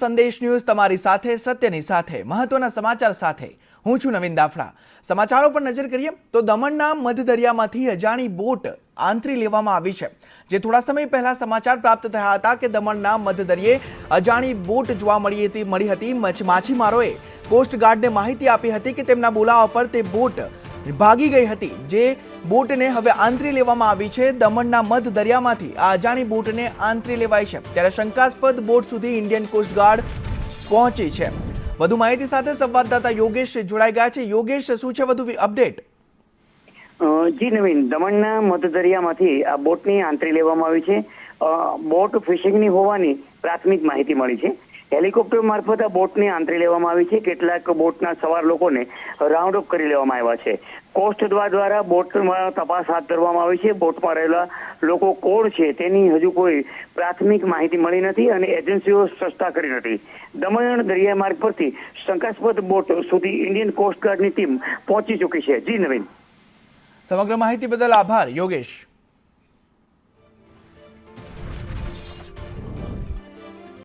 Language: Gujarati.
સંદેશ ન્યૂઝ તમારી સાથે સત્યની સાથે મહત્વના સમાચાર સાથે હું છું નવીન દાફડા। સમાચારો પર નજર કરીએ તો દમણના મધદરિયામાંથી અજાણી બોટ આંતરી લેવામાં આવી છે। જે થોડા સમય પહેલા સમાચાર પ્રાપ્ત થયા હતા કે દમણના મધદરિયે અજાણી બોટ જોવા મળી હતી। માછીમારોએ કોસ્ટગાર્ડને માહિતી આપી હતી કે તેમના બોલાવા પર તે બોટ ભાગી ગઈ હતી। જે બોટને હવે આંતરી લેવામાં આવી છે। દમણના મધ દરિયામાંથી આ અજાણી બોટને આંતરી લેવાઈ છે, ત્યારે શંકાસ્પદ બોટ સુધી ઇન્ડિયન કોસ્ટગાર્ડ પહોંચી છે। વધુ માહિતી સાથે સંવાદદાતા યોગેશ જોડાઈ ગયા છે। યોગેશ, શું છે વધુ અપડેટ? જી નવીન, દમણના મધ દરિયામાંથી આ બોટની આંતરી લેવામાં આવી છે। બોટ ફિશિંગની હોવાની પ્રાથમિક માહિતી મળી છે। હેલિકોપ્ટર મારફત આ બોટને આંતરી લેવામાં આવી છે। કેટલાક બોટના સવાર લોકોને રાઉન્ડ અપ કરી લેવામાં આવ્યા છે। કોસ્ટગાર્ડ દ્વારા બોટમાં તપાસ હાથ ધરવામાં આવી છે। બોટમાં રહેલા લોકો કોણ છે તેની હજુ કોઈ પ્રાથમિક માહિતી મળી નથી અને એજન્સીઓ સ્પષ્ટતા કરી નથી। દમણ દરિયામાર્ગ પરથી શંકાસ્પદ બોટ સુધી ઇન્ડિયન કોસ્ટગાર્ડની ટીમ પહોંચી ચૂકી છે। જી નવીન, સમગ્ર માહિતી બદલ આભાર યોગેશ।